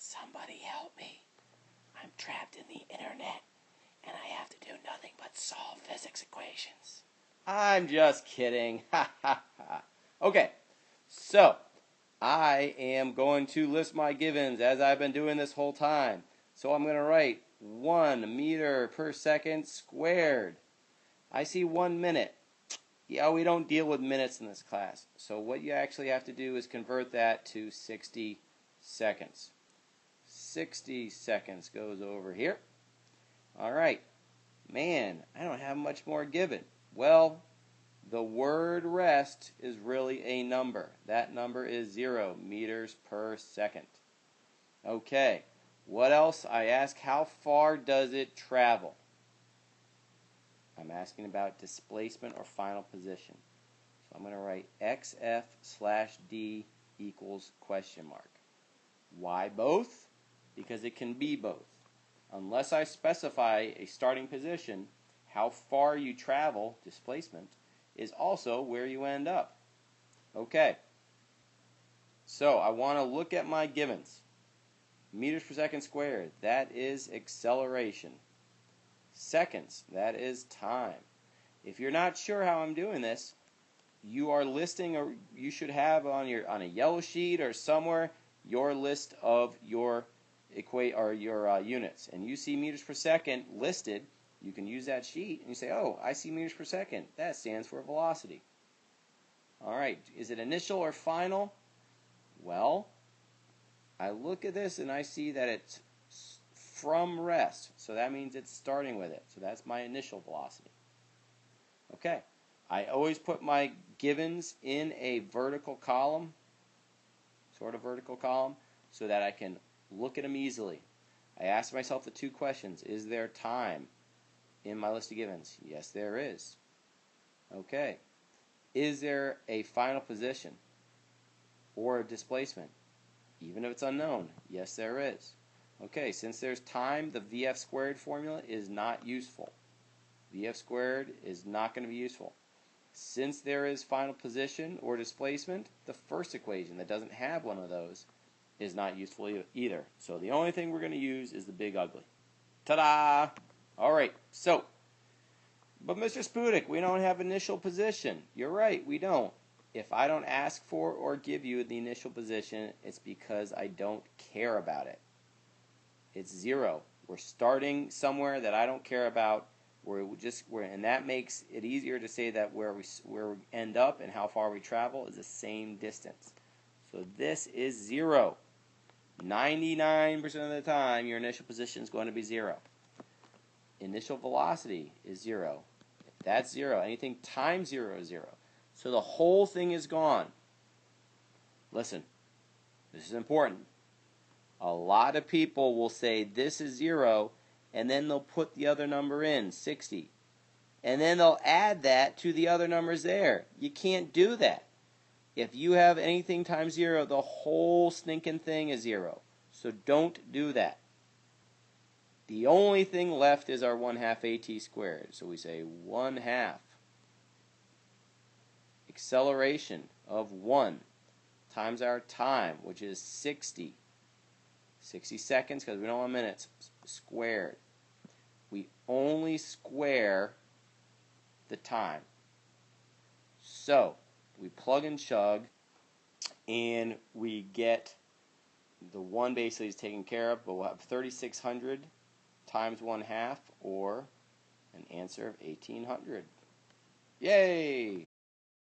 Somebody help me. I'm trapped in the internet, and I have to do nothing but solve physics equations. I'm just kidding. Ha ha ha. Okay, so I am going to list my givens as I've been doing this whole time. So I'm going to write 1 meter per second squared. I see 1 minute. Yeah, we don't deal with minutes in this class. So what you actually have to do is convert that to 60 seconds. 60 seconds goes over here. All right. Man, I don't have much more given. Well, the word rest is really a number. That number is 0 meters per second. Okay. What else? I ask, how far does it travel? I'm asking about displacement or final position. So I'm going to write xf/d equals question mark. Why both? Because it can be both. Unless I specify a starting position, how far you travel, displacement, is also where you end up. Okay. So I want to look at my givens. Meters per second squared, that is acceleration. Seconds, that is time. If you're not sure how I'm doing this, you are listing, or you should have on a yellow sheet or somewhere your list of your units, and you see meters per second listed. You can use that sheet and you say, oh, I see meters per second. That stands for velocity. All right, is it initial or final? Well, I look at this and I see that it's from rest, so that means it's starting with it. So that's my initial velocity. Okay, I always put my givens in a vertical column, sort of vertical column, so that I can look at them easily. I ask myself the two questions. Is there time in my list of givens? Yes, there is. Okay. Is there a final position or a displacement? Even if it's unknown, yes, there is. Okay, since there's time, the VF squared formula is not useful. VF squared is not going to be useful. Since there is final position or displacement, the first equation that doesn't have one of those is not useful either. So the only thing we're going to use is the big ugly. Ta-da! All right, so, but Mr. Spudik, we don't have initial position. You're right, we don't. If I don't ask for or give you the initial position, it's because I don't care about it. It's 0. We're starting somewhere that I don't care about. And that makes it easier to say that where we end up and how far we travel is the same distance. So this is 0. 99% of the time, your initial position is going to be 0. Initial velocity is 0. If that's 0, anything times 0 is 0. So the whole thing is gone. Listen, this is important. A lot of people will say this is 0, and then they'll put the other number in, 60. And then they'll add that to the other numbers there. You can't do that. If you have anything times 0, the whole stinking thing is 0. So don't do that. The only thing left is our 1/2 AT squared. So we say 1/2 acceleration of 1 times our time, which is 60. 60 seconds, because we don't want minutes, squared. We only square the time. So we plug and chug, and we get the 1 basically is taken care of, but we'll have 3,600 times 1/2, or an answer of 1,800. Yay!